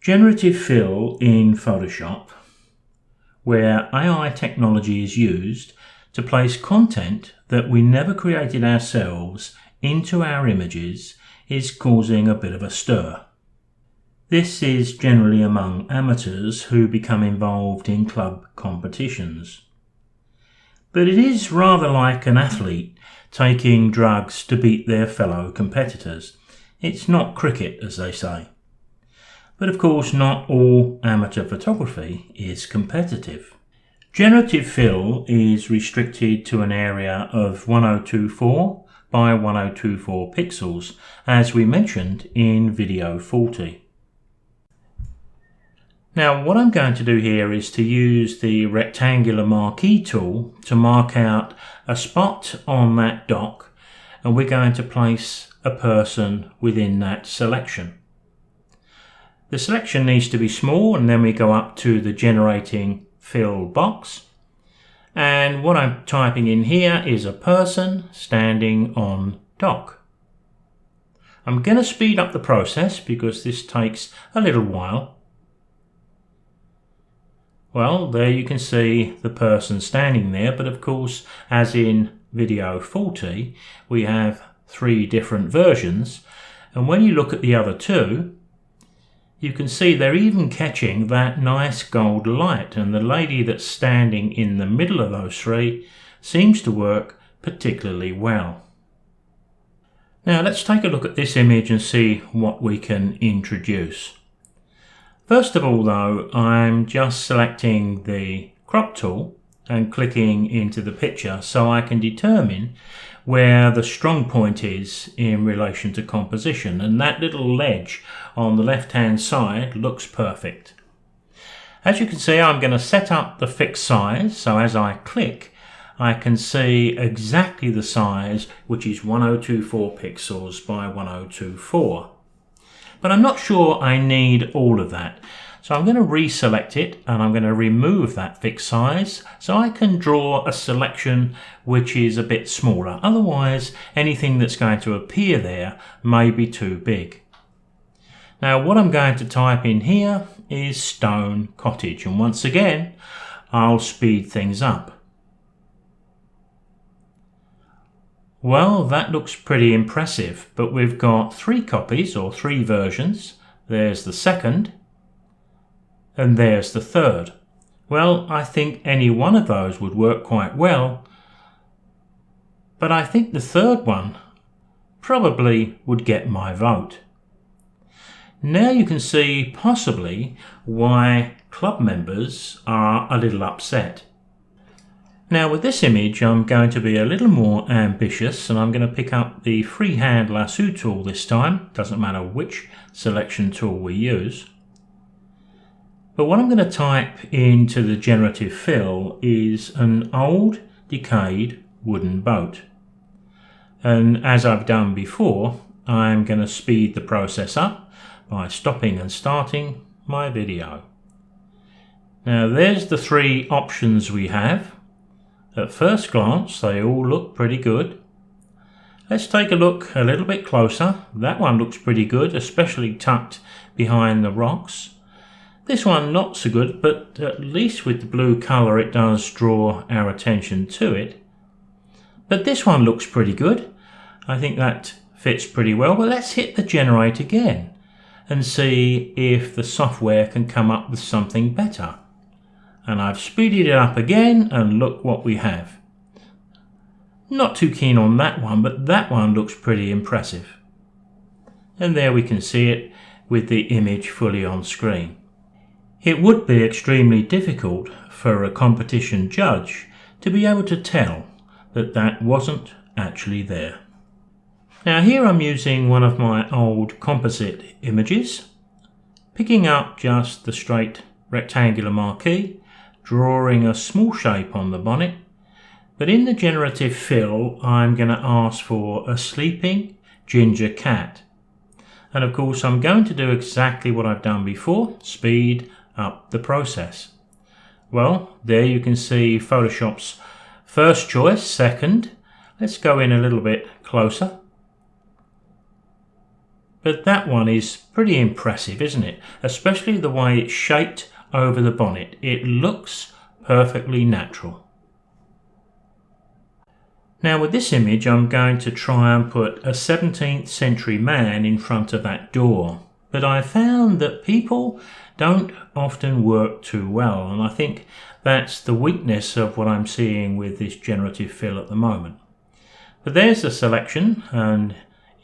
Generative fill in Photoshop, where AI technology is used to place content that we never created ourselves into our images, is causing a bit of a stir. This is generally among amateurs who become involved in club competitions. But it is rather like an athlete taking drugs to beat their fellow competitors. It's not cricket, as they say. But of course, not all amateur photography is competitive. Generative fill is restricted to an area of 1024 by 1024 pixels, as we mentioned in video 40. Now, what I'm going to do here is to use the rectangular marquee tool to mark out a spot on that dock, and we're going to place a person within that selection. The selection needs to be small, and then we go up to the generating fill box. And what I'm typing in here is a person standing on dock. I'm going to speed up the process because this takes a little while. Well, there you can see the person standing there, but of course, as in video 40, we have 3 different versions. And when you look at the other 2, you can see they're even catching that nice gold light, and the lady that's standing in the middle of those 3 seems to work particularly well. Now let's take a look at this image and see what we can introduce. First of all though, I'm just selecting the crop tool and clicking into the picture so I can determine where the strong point is in relation to composition, and that little ledge on the left hand side looks perfect. As you can see, I'm going to set up the fixed size, so as I click I can see exactly the size, which is 1024 pixels by 1024. But I'm not sure I need all of that. So I'm going to reselect it and I'm going to remove that fixed size so I can draw a selection which is a bit smaller. Otherwise, anything that's going to appear there may be too big. Now what I'm going to type in here is Stone Cottage, and once again I'll speed things up. Well, that looks pretty impressive, but we've got 3 copies or 3 versions. There's the second and there's the third. Well, I think any one of those would work quite well, but I think the third one probably would get my vote. Now you can see possibly why club members are a little upset. Now with this image I'm going to be a little more ambitious, and I'm going to pick up the freehand lasso tool this time. Doesn't matter which selection tool we use. But what I'm going to type into the generative fill is an old decayed wooden boat. And as I've done before, I'm going to speed the process up by stopping and starting my video. Now there's the 3 options we have. At first glance, they all look pretty good. Let's take a look a little bit closer. That one looks pretty good, especially tucked behind the rocks. This one not so good, but at least with the blue colour it does draw our attention to it. But this one looks pretty good. I think that fits pretty well. But let's hit the generate again and see if the software can come up with something better. And I've speeded it up again, and look what we have. Not too keen on that one, but that one looks pretty impressive. And there we can see it with the image fully on screen. It would be extremely difficult for a competition judge to be able to tell that that wasn't actually there. Now here I'm using one of my old composite images, picking up just the straight rectangular marquee, drawing a small shape on the bonnet, but in the generative fill I'm going to ask for a sleeping ginger cat. And of course I'm going to do exactly what I've done before, speed up the process. Well, there you can see Photoshop's first choice, second. Let's go in a little bit closer. But that one is pretty impressive, isn't it? Especially the way it's shaped over the bonnet. It looks perfectly natural. Now with this image I'm going to try and put a 17th century man in front of that door. But I found that people don't often work too well, and I think that's the weakness of what I'm seeing with this generative fill at the moment. But there's the selection, and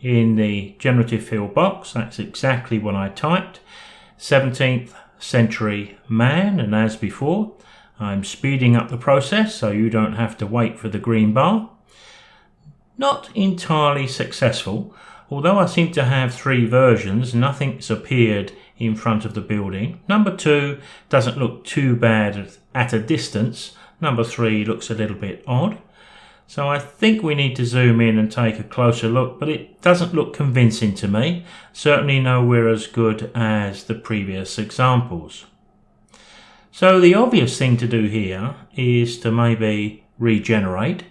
in the generative fill box that's exactly what I typed, 17th century man, and as before I'm speeding up the process so you don't have to wait for the green bar. Not entirely successful, although I seem to have 3 versions, nothing's appeared in front of the building. Number 2 doesn't look too bad at a distance. Number 3 looks a little bit odd. So I think we need to zoom in and take a closer look, but it doesn't look convincing to me. Certainly nowhere as good as the previous examples. So the obvious thing to do here is to maybe regenerate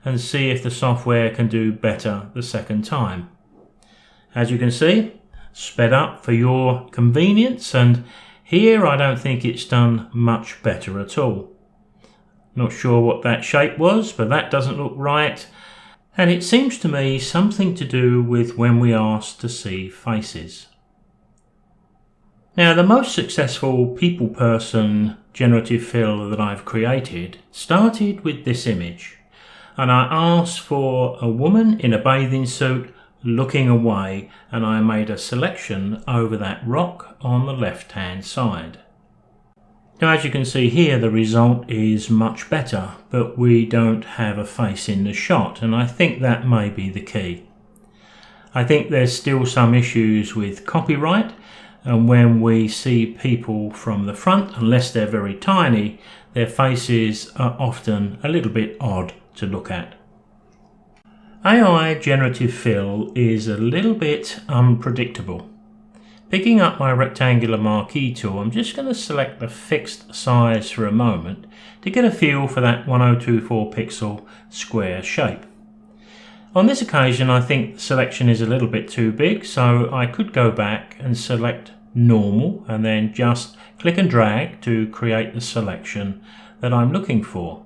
and see if the software can do better the second time. As you can see, sped up for your convenience, and here I don't think it's done much better at all. Not sure what that shape was, but that doesn't look right, and it seems to me something to do with when we asked to see faces. Now the most successful people person generative fill that I've created started with this image. And I asked for a woman in a bathing suit looking away, and I made a selection over that rock on the left hand side. Now as you can see here the result is much better, but we don't have a face in the shot, and I think that may be the key. I think there's still some issues with copyright, and when we see people from the front, unless they're very tiny, their faces are often a little bit odd to look at. AI generative fill is a little bit unpredictable. Picking up my rectangular marquee tool, I'm just going to select the fixed size for a moment to get a feel for that 1024 pixel square shape. On this occasion I think the selection is a little bit too big, so I could go back and select normal and then just click and drag to create the selection that I'm looking for.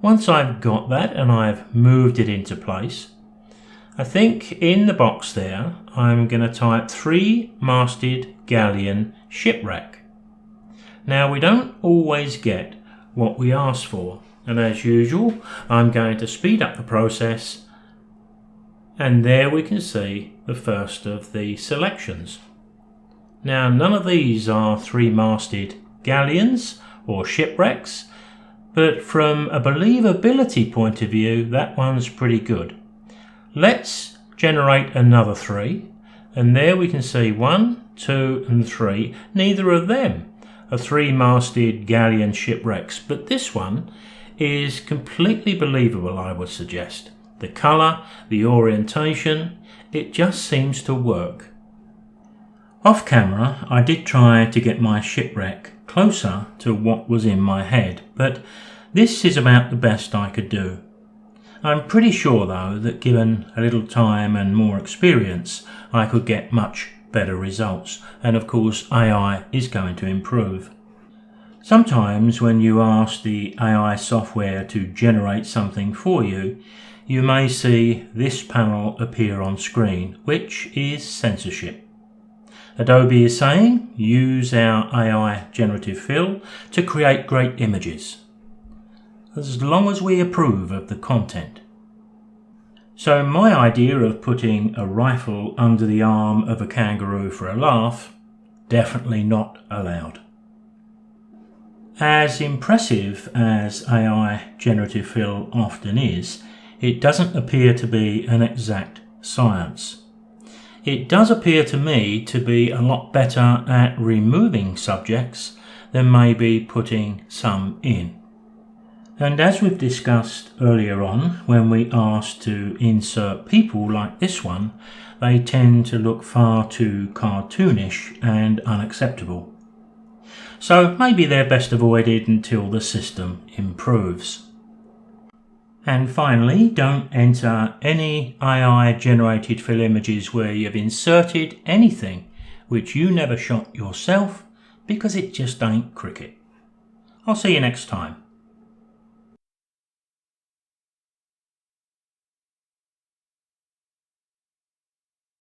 Once I've got that and I've moved it into place, I think in the box there I'm going to type 3-masted galleon shipwreck. Now we don't always get what we ask for, and as usual I'm going to speed up the process, and there we can see the first of the selections. Now none of these are 3-masted galleons or shipwrecks, but from a believability point of view that one's pretty good. Let's generate another 3, and there we can see 1, 2 and 3. Neither of them are 3-masted galleon shipwrecks, but this one is completely believable, I would suggest. The colour, the orientation, it just seems to work. Off camera I did try to get my shipwreck closer to what was in my head, but this is about the best I could do. I'm pretty sure though that given a little time and more experience I could get much better results, and of course AI is going to improve. Sometimes when you ask the AI software to generate something for you, you may see this panel appear on screen, which is censorship. Adobe is saying, use our AI generative fill to create great images, as long as we approve of the content. So my idea of putting a rifle under the arm of a kangaroo for a laugh, definitely not allowed. As impressive as AI generative fill often is, it doesn't appear to be an exact science. It does appear to me to be a lot better at removing subjects than maybe putting some in. And as we've discussed earlier on, when we ask to insert people like this one, they tend to look far too cartoonish and unacceptable. So maybe they're best avoided until the system improves. And finally, don't enter any AI generated fill images where you've inserted anything which you never shot yourself, because it just ain't cricket. I'll see you next time.